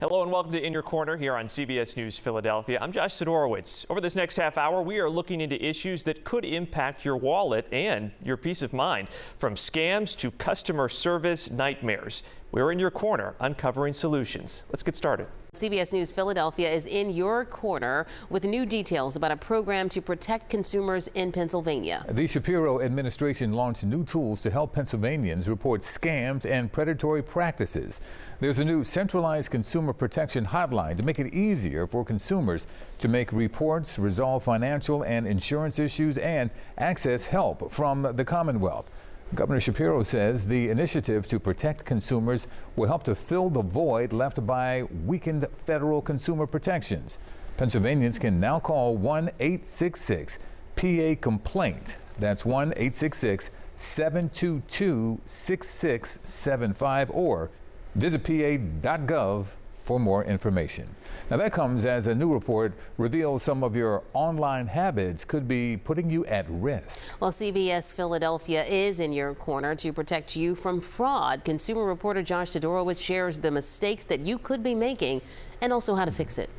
Hello and welcome to In Your Corner here on CBS News Philadelphia. I'm Josh Sidorowicz. Over this next half hour, we are looking into issues that could impact your wallet and your peace of mind, from scams to customer service nightmares. We're in your corner, uncovering solutions. Let's get started. CBS News Philadelphia is in your corner with new details about a program to protect consumers in Pennsylvania. The Shapiro administration launched new tools to help Pennsylvanians report scams and predatory practices. There's a new centralized consumer protection hotline to make it easier for consumers to make reports, resolve financial and insurance issues, and access help from the Commonwealth. Governor Shapiro says the initiative to protect consumers will help to fill the void left by weakened federal consumer protections. Pennsylvanians can now call 1-866-PA-COMPLAINT. That's 1-866-722-6675, or visit pa.gov for more information. Now that comes as a new report reveals some of your online habits could be putting you at risk. Well, CBS Philadelphia is in your corner to protect you from fraud. Consumer reporter Josh Sidorowicz shares the mistakes that you could be making and also how to fix it.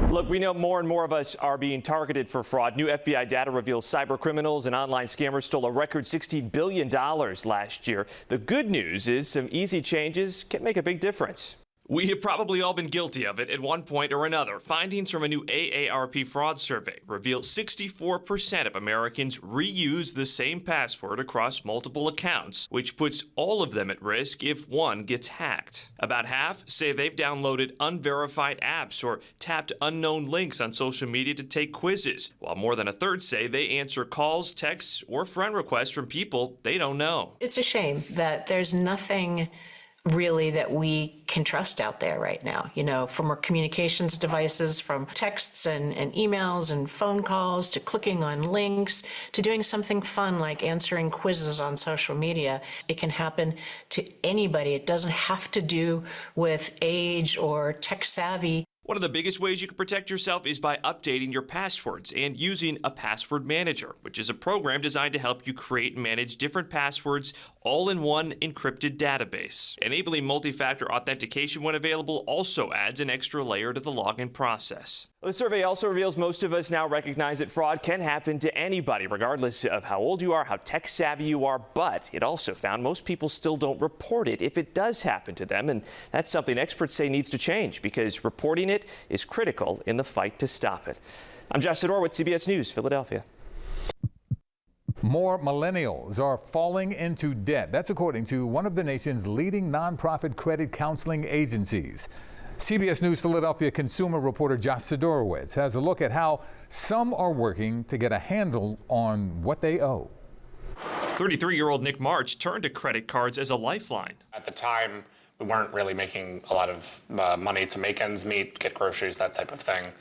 Look, we know more and more of us are being targeted for fraud. New FBI data reveals cyber criminals and online scammers stole a record $16 billion last year. The good news is some easy changes can make a big difference. We have probably all been guilty of it at one point or another. Findings from a new AARP fraud survey reveal 64% of Americans reuse the same password across multiple accounts, which puts all of them at risk if one gets hacked. About half say they've downloaded unverified apps or tapped unknown links on social media to take quizzes, while more than a third say they answer calls, texts, or friend requests from people they don't know. It's a shame that there's nothing really that we can trust out there right now, from our communications devices, from texts and emails and phone calls, to clicking on links, to doing something fun like answering quizzes on social media. It can happen to anybody. It doesn't have to do with age or tech savvy. One of the biggest ways you can protect yourself is by updating your passwords and using a password manager, which is a program designed to help you create and manage different passwords all in one encrypted database. Enabling multi-factor authentication when available also adds an extra layer to the login process. The survey also reveals most of us now recognize that fraud can happen to anybody, regardless of how old you are, how tech savvy you are. But it also found most people still don't report it if it does happen to them. And that's something experts say needs to change, because reporting it is critical in the fight to stop it. I'm Josh Sidorowicz, CBS News, Philadelphia. More millennials are falling into debt. That's according to one of the nation's leading nonprofit credit counseling agencies. CBS News Philadelphia consumer reporter Josh Sidorowicz has a look at how some are working to get a handle on what they owe. 33-year-old Nick March turned to credit cards as a lifeline. At the time, we weren't really making a lot of money to make ends meet, get groceries, that type of thing.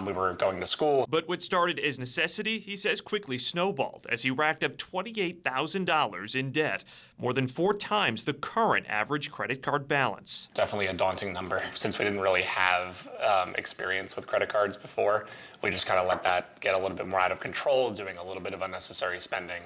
We were going to school. But what started as necessity, he says, quickly snowballed as he racked up $28,000 in debt, more than 4 times the current average credit card balance. Definitely a daunting number. Since we didn't really have experience with credit cards before, we just kind of let that get a little bit more out of control, doing a little bit of unnecessary spending.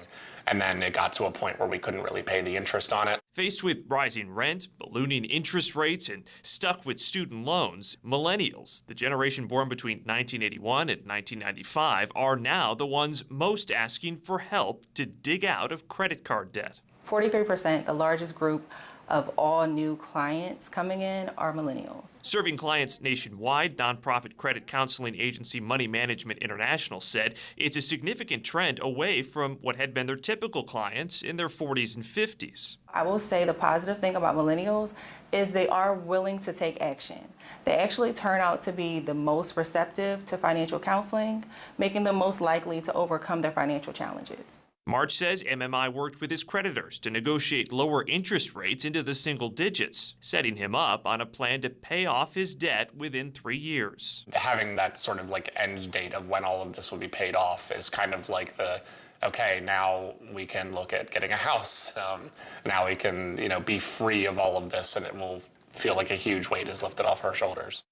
And then it got to a point where we couldn't really pay the interest on it. Faced with rising rent, ballooning interest rates, and stuck with student loans, millennials, the generation born between 1981 and 1995, are now the ones most asking for help to dig out of credit card debt. 43%, the largest group of all new clients coming in, are millennials. Serving clients nationwide, nonprofit credit counseling agency Money Management International said it's a significant trend away from what had been their typical clients in their 40s and 50s. I will say the positive thing about millennials is they are willing to take action. They actually turn out to be the most receptive to financial counseling, making them most likely to overcome their financial challenges. March says MMI worked with his creditors to negotiate lower interest rates into the single digits, setting him up on a plan to pay off his debt within 3 years. Having that sort of like end date of when all of this will be paid off is kind of like the, okay, now we can look at getting a house. Now we can, be free of all of this, and it will feel like a huge weight is lifted off our shoulders.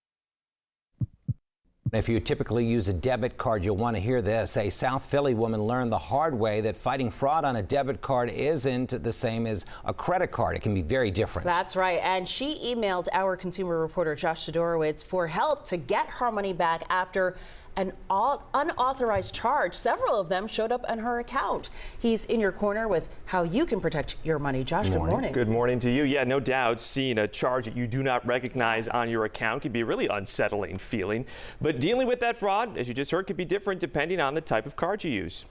If you typically use a debit card, you'll want to hear this. A South Philly woman learned the hard way that fighting fraud on a debit card isn't the same as a credit card. It can be very different. That's right. And she emailed our consumer reporter, Josh Sidorowicz, for help to get her money back after an unauthorized charge. Several of them showed up on her account. He's in your corner with how you can protect your money. Josh, good morning. Good morning to you. Yeah, no doubt seeing a charge that you do not recognize on your account can be a really unsettling feeling. But dealing with that fraud, as you just heard, could be different depending on the type of card you use.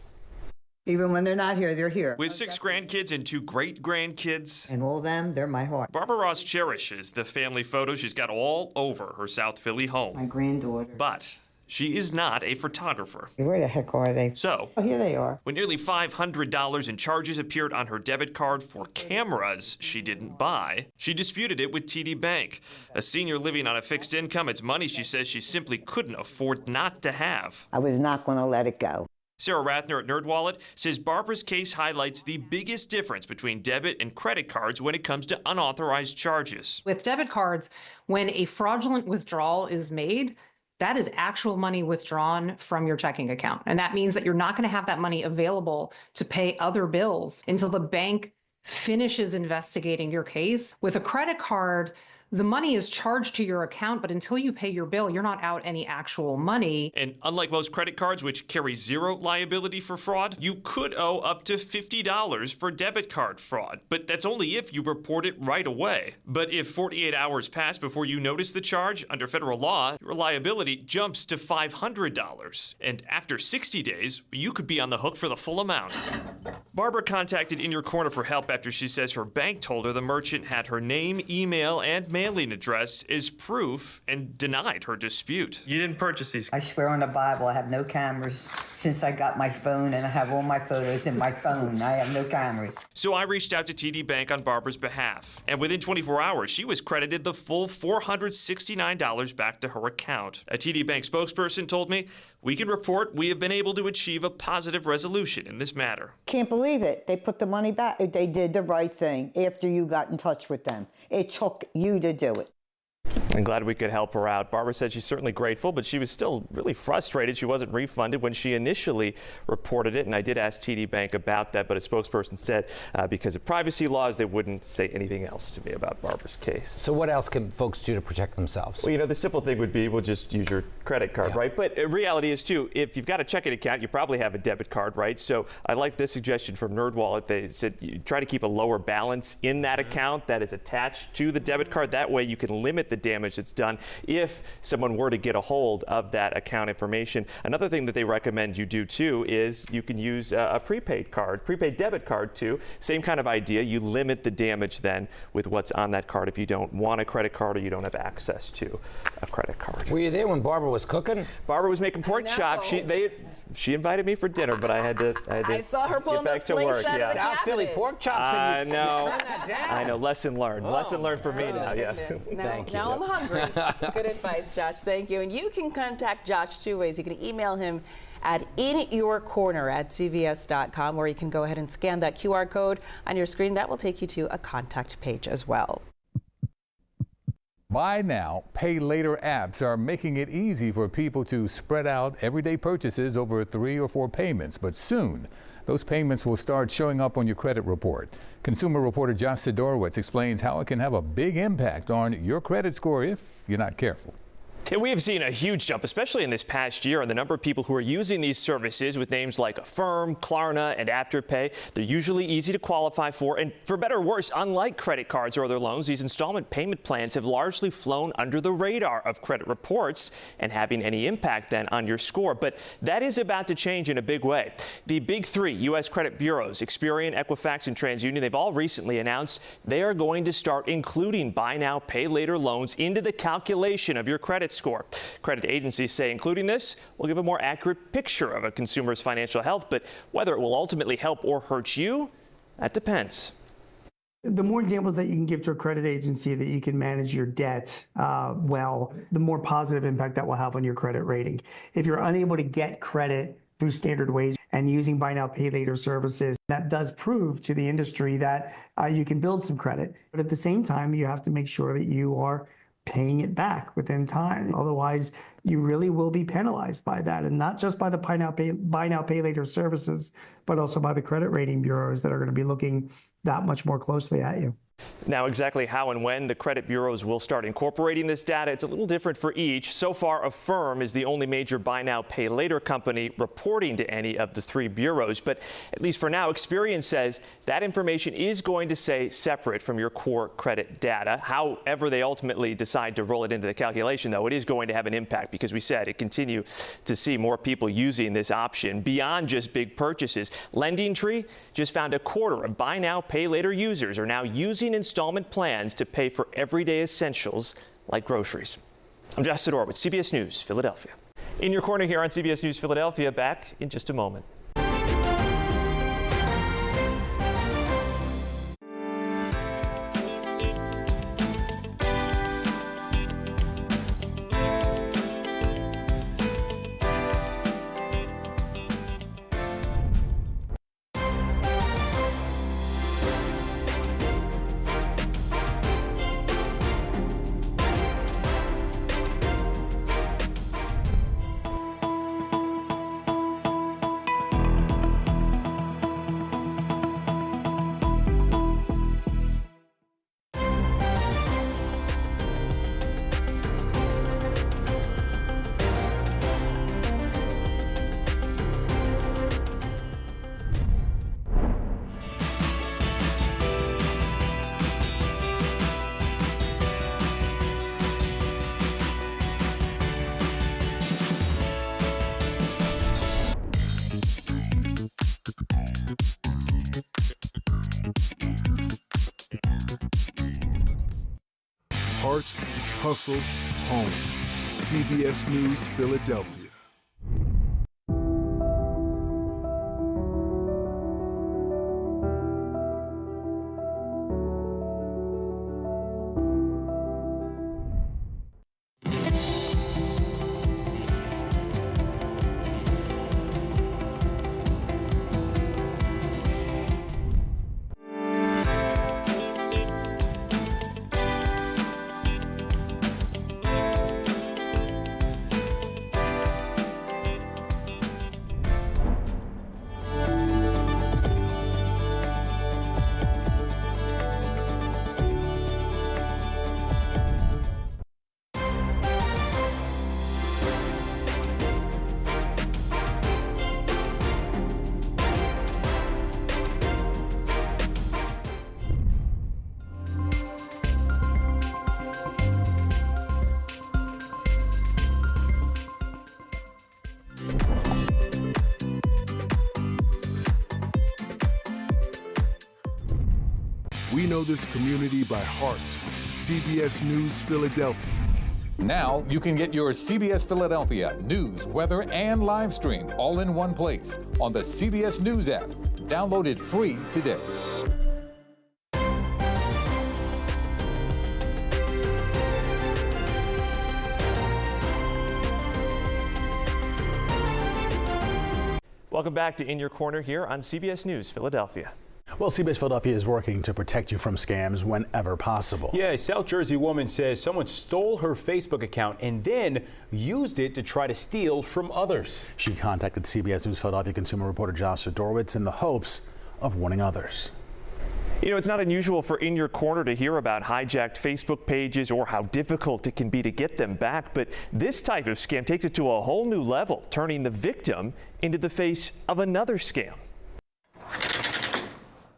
Even when they're not here, they're here. With 6 grandkids and 2 great-grandkids. And all of them, they're my heart. Barbara Ross cherishes the family photos she's got all over her South Philly home. My granddaughter. But she is not a photographer. Where the heck are they? So, oh, here they are. When nearly $500 in charges appeared on her debit card for cameras she didn't buy, she disputed it with TD Bank. A senior living on a fixed income, it's money she says she simply couldn't afford not to have. I was not going to let it go. Sarah Rathner at NerdWallet says Barbara's case highlights the biggest difference between debit and credit cards when it comes to unauthorized charges. With debit cards, when a fraudulent withdrawal is made, that is actual money withdrawn from your checking account. And that means that you're not going to have that money available to pay other bills until the bank finishes investigating your case. With a credit card, the money is charged to your account, but until you pay your bill, you're not out any actual money. And unlike most credit cards, which carry zero liability for fraud, you could owe up to $50 for debit card fraud. But that's only if you report it right away. But if 48 hours pass before you notice the charge, under federal law, your liability jumps to $500. And after 60 days, you could be on the hook for the full amount. Barbara contacted In Your Corner for help after she says her bank told her the merchant had her name, email, and mailing address as proof and denied her dispute. You didn't purchase these. I swear on the Bible, I have no cameras since I got my phone, and I have all my photos in my phone. I have no cameras. So I reached out to TD Bank on Barbara's behalf, and within 24 hours, she was credited the full $469 back to her account. A TD Bank spokesperson told me, "We can report we have been able to achieve a positive resolution in this matter." Can't believe it. They put the money back. They did the right thing after you got in touch with them. It took you to do it. I'm glad we could help her out. Barbara said she's certainly grateful, but she was still really frustrated she wasn't refunded when she initially reported it. And I did ask TD Bank about that, but a spokesperson said because of privacy laws, they wouldn't say anything else to me about Barbara's case. So what else can folks do to protect themselves? Well, you know, the simple thing would be we'll just use your credit card, right? But reality is, too, if you've got a checking account, you probably have a debit card, right? So I like this suggestion from NerdWallet. They said you try to keep a lower balance in that account that is attached to the debit card. That way you can limit the damage that's done if someone were to get a hold of that account information. Another thing that they recommend you do too is you can use a prepaid debit card too. Same kind of idea. You limit the damage then with what's on that card if you don't want a credit card or you don't have access to a credit card. Were you there when Barbara was cooking? Barbara was making pork chops. She invited me for dinner, but I had to I saw her pulling those plates out of the South Philly pork chops. I know. Turn that down. I know. Lesson learned. Lesson learned for me now. Yeah. Now I'm hungry. Good advice, Josh. Thank you. And you can contact Josh 2 ways. You can email him at inyourcorner@cbs.com, or you can go ahead and scan that QR code on your screen. That will take you to a contact page as well. Buy now, pay later apps are making it easy for people to spread out everyday purchases over 3 or 4 payments, but soon those payments will start showing up on your credit report. Consumer reporter Josh Sidorowicz explains how it can have a big impact on your credit score if you're not careful. We have seen a huge jump, especially in this past year, in the number of people who are using these services with names like Affirm, Klarna, and Afterpay. They're usually easy to qualify for, and for better or worse, unlike credit cards or other loans, these installment payment plans have largely flown under the radar of credit reports and having any impact then on your score. But that is about to change in a big way. The big 3 U.S. credit bureaus, Experian, Equifax, and TransUnion, they've all recently announced they are going to start including buy now, pay later loans into the calculation of your credit score. Credit agencies say including this will give a more accurate picture of a consumer's financial health, but whether it will ultimately help or hurt you, that depends. The more examples that you can give to a credit agency that you can manage your debt well, the more positive impact that will have on your credit rating. If you're unable to get credit through standard ways and using buy now, pay later services, that does prove to the industry that you can build some credit. But at the same time, you have to make sure that you are paying it back within time. Otherwise, you really will be penalized by that, and not just by the buy now, pay later services, but also by the credit rating bureaus that are going to be looking that much more closely at you. Now, exactly how and when the credit bureaus will start incorporating this data, it's a little different for each. So far, Affirm is the only major buy now, pay later company reporting to any of the three bureaus. But at least for now, Experian says that information is going to stay separate from your core credit data. However they ultimately decide to roll it into the calculation, though, it is going to have an impact because we said it continue to see more people using this option beyond just big purchases. LendingTree just found a quarter of buy now, pay later users are now using installment plans to pay for everyday essentials like groceries. I'm Josh Sidorowicz, CBS News, Philadelphia. In your corner here on CBS News Philadelphia, back in just a moment. Heart, hustle, home. CBS News Philadelphia. We know this community by heart. CBS News Philadelphia. Now you can get your CBS Philadelphia news, weather, and live stream all in one place on the CBS News app. Download it free today. Welcome back to In Your Corner here on CBS News Philadelphia. Well, CBS Philadelphia is working to protect you from scams whenever possible. Yeah, a South Jersey woman says someone stole her Facebook account and then used it to try to steal from others. She contacted CBS News Philadelphia consumer reporter Josh Sidorowicz in the hopes of warning others. You know, it's not unusual for In Your Corner to hear about hijacked Facebook pages or how difficult it can be to get them back. But this type of scam takes it to a whole new level, turning the victim into the face of another scam.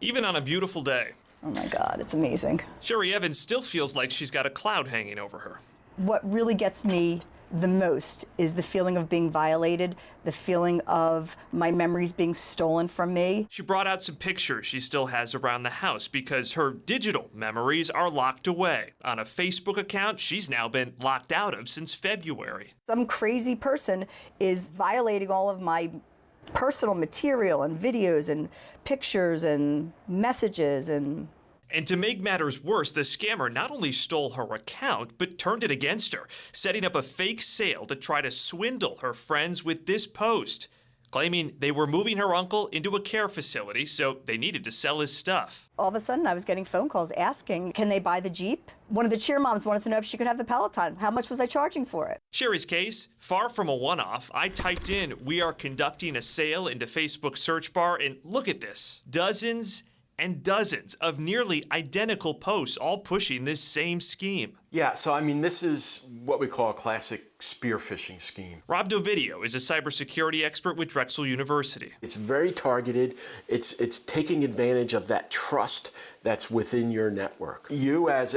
Even on a beautiful day. Oh my God, it's amazing. Sherry Evans still feels like she's got a cloud hanging over her. What really gets me the most is the feeling of being violated, the feeling of my memories being stolen from me. She brought out some pictures she still has around the house because her digital memories are locked away. On a Facebook account she's now been locked out of since February. Some crazy person is violating all of my personal material and videos and pictures and messages. And to make matters worse, the scammer not only stole her account, but turned it against her, setting up a fake sale to try to swindle her friends with this post. claiming they were moving her uncle into a care facility, so they needed to sell his stuff. All of a sudden, I was getting phone calls asking, can they buy the Jeep? One of the cheer moms wanted to know if she could have the Peloton. How much was I charging for it? Sherry's case, far from a one-off. I typed in, "We are conducting a sale" into Facebook search bar, and look at this. Dozens and dozens of nearly identical posts, all pushing this same scheme. Yeah, so I mean, this is what we call a classic spear phishing scheme. Rob Dovidio is a cybersecurity expert with Drexel University. It's very targeted. It's taking advantage of that trust that's within your network. You as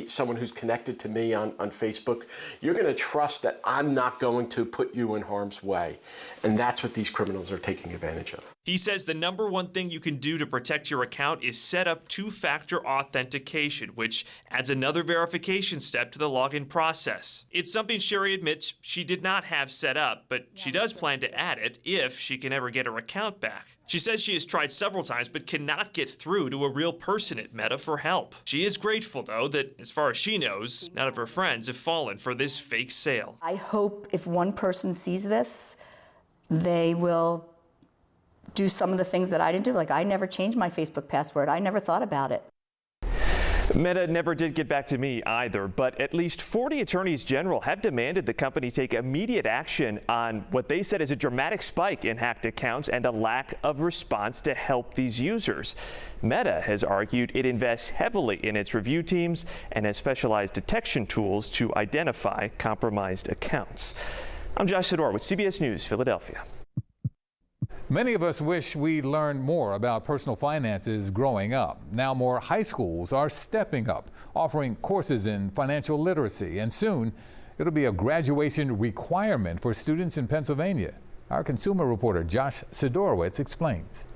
someone who's connected to me on Facebook, you're going to trust that I'm not going to put you in harm's way. And that's what these criminals are taking advantage of. He says the number one thing you can do to protect your account is set up two-factor authentication, which adds another verification step to the login process. It's something Sherry admits she did not have set up, but she does plan to add it if she can ever get her account back. She says she has tried several times but cannot get through to a real person at Meta for help. She is grateful, though, that as far as she knows, none of her friends have fallen for this fake sale. I hope if one person sees this, they will do some of the things that I didn't do. Like, I never changed my Facebook password. I never thought about it. Meta never did get back to me either, but at least 40 attorneys general have demanded the company take immediate action on what they said is a dramatic spike in hacked accounts and a lack of response to help these users. Meta has argued it invests heavily in its review teams and has specialized detection tools to identify compromised accounts. I'm Josh Sidorowicz with CBS News Philadelphia. Many of us wish we learned more about personal finances growing up. Now more high schools are stepping up, offering courses in financial literacy, and soon it'll be a graduation requirement for students in Pennsylvania. Our consumer reporter Josh Sidorowicz explains.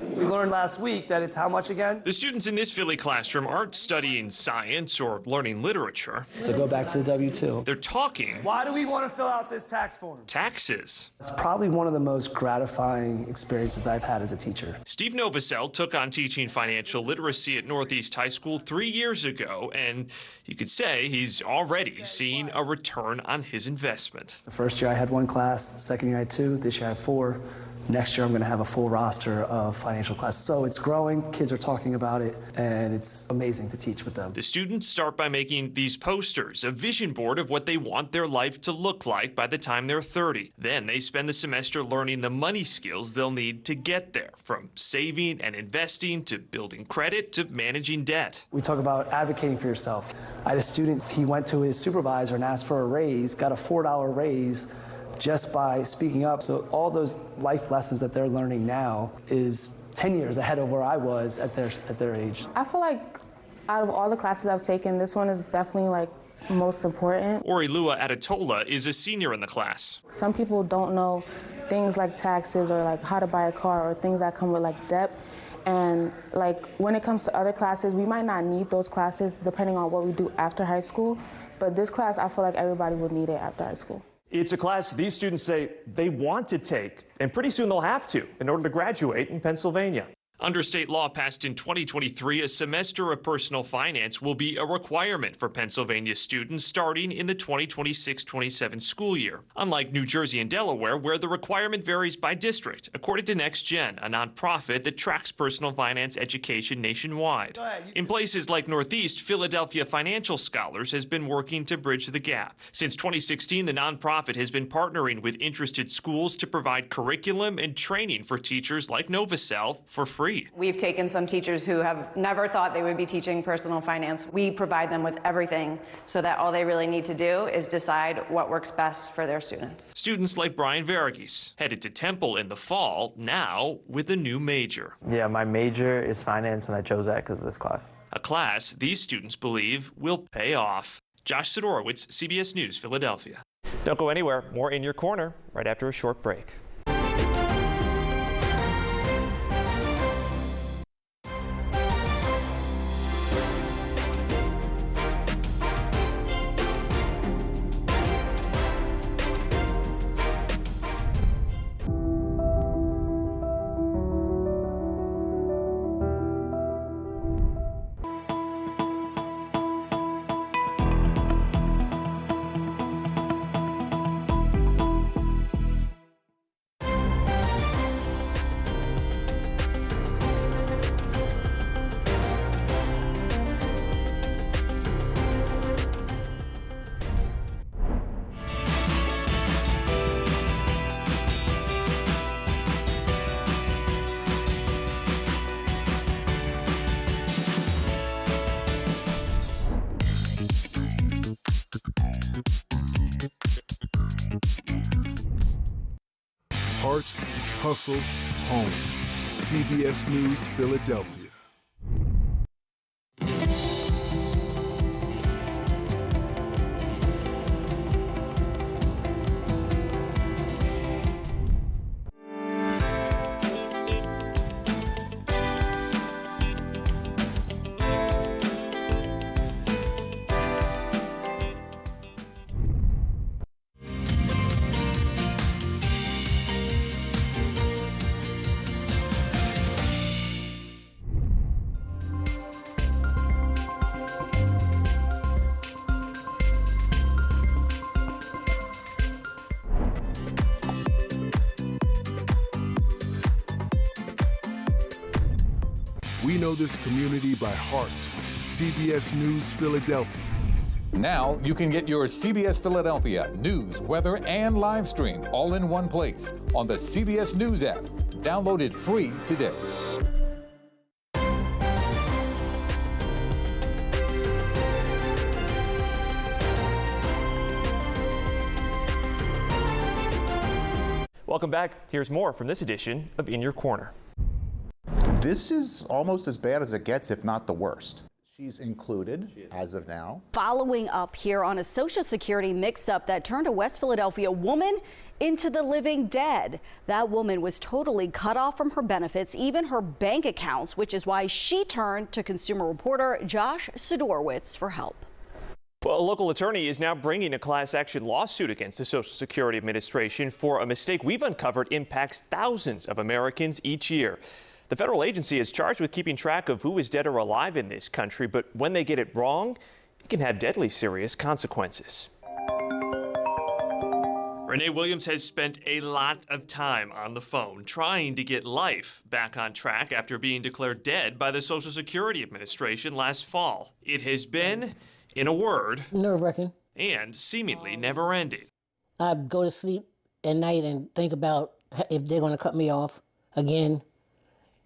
We learned last week that it's how much again? The students in this Philly classroom aren't studying science or learning literature. So go back to the W-2. They're talking. Why do we want to fill out this tax form? Taxes. It's probably one of the most gratifying experiences I've had as a teacher. Steve Novosel took on teaching financial literacy at Northeast High School 3 years ago, and you could say he's already seeing a return on his investment. The first year I had one class, the second year I had two, this year I have four. Next year I'm going to have a full roster of financial classes. So it's growing, kids are talking about it, and it's amazing to teach with them. The students start by making these posters, a vision board of what they want their life to look like by the time they're 30. Then they spend the semester learning the money skills they'll need to get there, from saving and investing to building credit to managing debt. We talk about advocating for yourself. I had a student, he went to his supervisor and asked for a raise, got a $4 raise, just by speaking up. So all those life lessons that they're learning now is 10 years ahead of where I was at their age. I feel like out of all the classes I've taken, this one is definitely like most important. Orilua Adetola is a senior in the class. Some people don't know things like taxes or like how to buy a car or things that come with like debt. And like when it comes to other classes, we might not need those classes depending on what we do after high school. But this class, I feel like everybody would need it after high school. It's a class these students say they want to take, and pretty soon they'll have to in order to graduate in Pennsylvania. Under state law passed in 2023, a semester of personal finance will be a requirement for Pennsylvania students starting in the 2026-27 school year, unlike New Jersey and Delaware, where the requirement varies by district, according to NextGen, a nonprofit that tracks personal finance education nationwide. In places like Northeast, Philadelphia Financial Scholars has been working to bridge the gap. Since 2016, the nonprofit has been partnering with interested schools to provide curriculum and training for teachers like Novosel for free. We've taken some teachers who have never thought they would be teaching personal finance. We provide them with everything so that all they really need to do is decide what works best for their students. Students like Brian Varghese headed to Temple in the fall, now with a new major. Yeah, my major is finance, and I chose that because of this class. A class these students believe will pay off. Josh Sidorowicz, CBS News, Philadelphia. Don't go anywhere. More In Your Corner right after a short break. heart, hustle, home. CBS News Philadelphia. We know this community by heart. CBS News Philadelphia. Now you can get your CBS Philadelphia news, weather, and live stream all in one place on the CBS News app. Download it free today. Welcome back. Here's more from this edition of In Your Corner. This is almost as bad as it gets, if not the worst. She's included as of now. Following up here on a Social Security mix-up that turned a West Philadelphia woman into the living dead. That woman was totally cut off from her benefits, even her bank accounts, which is why she turned to consumer reporter Josh Sidorowicz for help. Well, a local attorney is now bringing a class action lawsuit against the Social Security Administration for a mistake we've uncovered impacts thousands of Americans each year. The federal agency is charged with keeping track of who is dead or alive in this country, but when they get it wrong, it can have deadly serious consequences. Renee Williams has spent a lot of time on the phone trying to get life back on track after being declared dead by the Social Security Administration last fall. It has been, in a word, nerve-wracking and seemingly never-ending. I go to sleep at night and think about if they're going to cut me off again,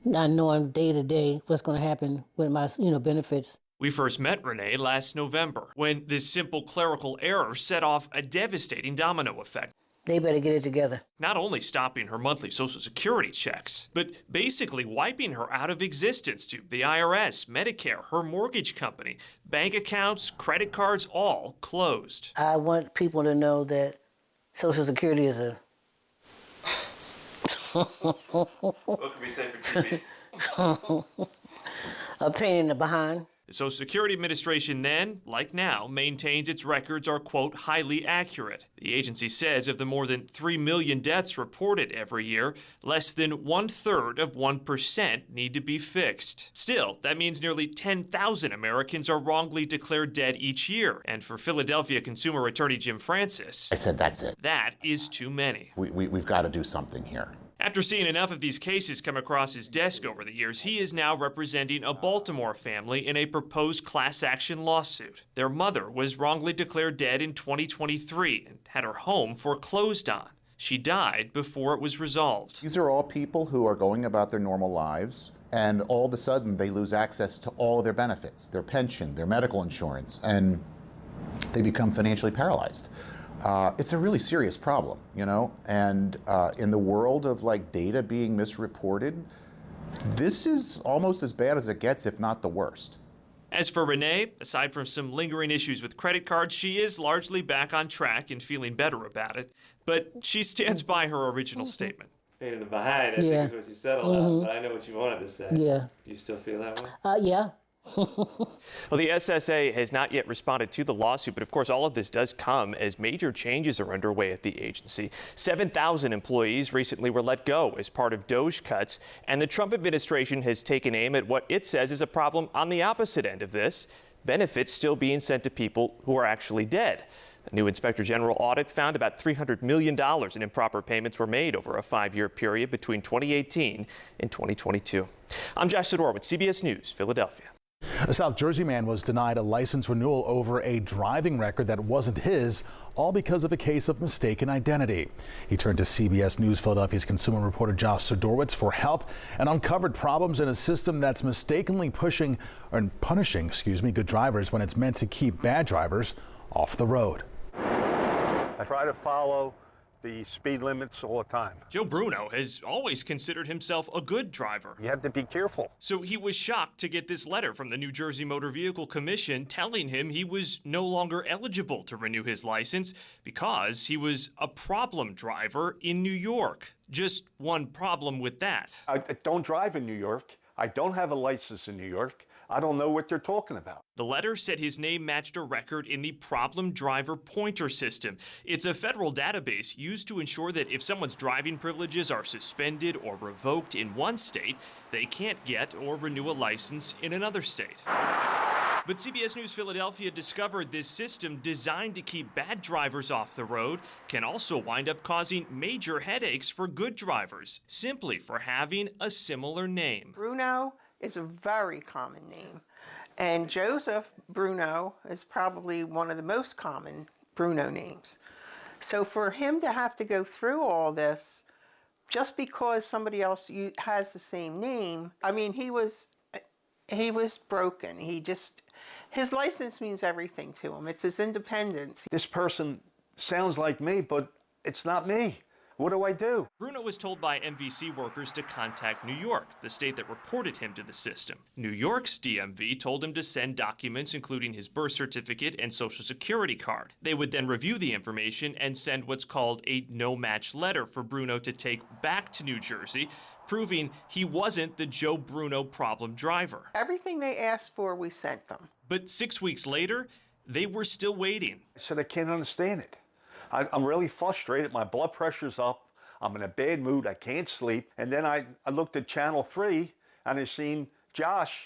not knowing day to day what's going to happen with my, benefits. We first met Renee last November when this simple clerical error set off a devastating domino effect. They better get it together. Not only stopping her monthly Social Security checks, but basically wiping her out of existence to the IRS, Medicare, her mortgage company, bank accounts, credit cards, all closed. I want people to know that Social Security is a... What can we say for TV? A pain in the behind. The Social Security Administration then, like now, maintains its records are, quote, highly accurate. The agency says of the more than 3 million deaths reported every year, less than 1/3 of 1% need to be fixed. Still, that means nearly 10,000 Americans are wrongly declared dead each year. And for Philadelphia consumer attorney Jim Francis, I said, that's it. That is too many. We've got to do something here. After seeing enough of these cases come across his desk over the years, he is now representing a Baltimore family in a proposed class action lawsuit. Their mother was wrongly declared dead in 2023 and had her home foreclosed on. She died before it was resolved. These are all people who are going about their normal lives, and all of a sudden they lose access to all of their benefits, their pension, their medical insurance, and they become financially paralyzed. It's a really serious problem, and in the world of data being misreported, this is almost as bad as it gets, if not the worst. As for Renee, aside from some lingering issues with credit cards, she is largely back on track and feeling better about it, but she stands by her original statement. Pain in the behind, I think is what you said a lot, but I know what you wanted to say. Yeah. Do you still feel that way? Yeah. Well, the SSA has not yet responded to the lawsuit, but of course all of this does come as major changes are underway at the agency. 7,000 employees recently were let go as part of DOGE cuts, and the Trump administration has taken aim at what it says is a problem on the opposite end of this, benefits still being sent to people who are actually dead. A new Inspector General audit found about $300 million in improper payments were made over a 5-year period between 2018 and 2022. I'm Josh Sidorowicz, CBS News, Philadelphia. A South Jersey man was denied a license renewal over a driving record that wasn't his, all because of a case of mistaken identity. He turned to CBS News Philadelphia's consumer reporter Josh Sidorowicz for help and uncovered problems in a system that's mistakenly punishing good drivers when it's meant to keep bad drivers off the road. I try to follow the speed limits all the time. Joe Bruno has always considered himself a good driver. You have to be careful. So he was shocked to get this letter from the New Jersey Motor Vehicle Commission telling him he was no longer eligible to renew his license because he was a problem driver in New York. Just one problem with that. I don't drive in New York. I don't have a license in New York. I don't know what they're talking about. The letter said his name matched a record in the Problem Driver Pointer System. It's a federal database used to ensure that if someone's driving privileges are suspended or revoked in one state, they can't get or renew a license in another state. But CBS News Philadelphia discovered this system designed to keep bad drivers off the road can also wind up causing major headaches for good drivers, simply for having a similar name. Bruno is a very common name, and Joseph Bruno is probably one of the most common Bruno names. So for him to have to go through all this just because somebody else has the same name, I mean, he was broken. His license means everything to him. It's his independence. This person sounds like me, but it's not me. What do I do? Bruno was told by MVC workers to contact New York, the state that reported him to the system. New York's DMV told him to send documents including his birth certificate and social security card. They would then review the information and send what's called a no-match letter for Bruno to take back to New Jersey, proving he wasn't the Joe Bruno problem driver. Everything they asked for, we sent them. But 6 weeks later, they were still waiting. I said, I can't understand it. I'm really frustrated. My blood pressure's up. I'm in a bad mood. I can't sleep. And then I looked at Channel 3 and I seen Josh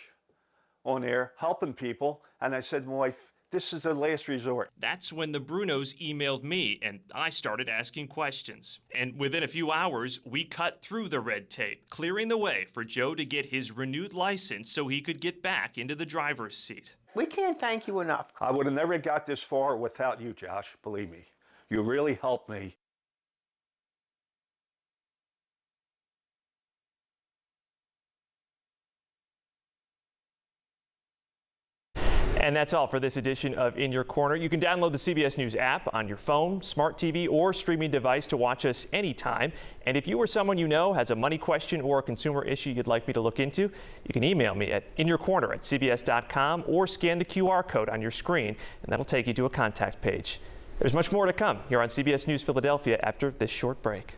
on there helping people. And I said, my wife, this is the last resort. That's when the Brunos emailed me and I started asking questions. And within a few hours, we cut through the red tape, clearing the way for Joe to get his renewed license so he could get back into the driver's seat. We can't thank you enough. I would have never got this far without you, Josh, believe me. You really helped me. And that's all for this edition of In Your Corner. You can download the CBS News app on your phone, smart TV, or streaming device to watch us anytime. And if you or someone you know has a money question or a consumer issue you'd like me to look into, you can email me at inyourcorner@cbs.com or scan the QR code on your screen, and that'll take you to a contact page. There's much more to come here on CBS News Philadelphia after this short break.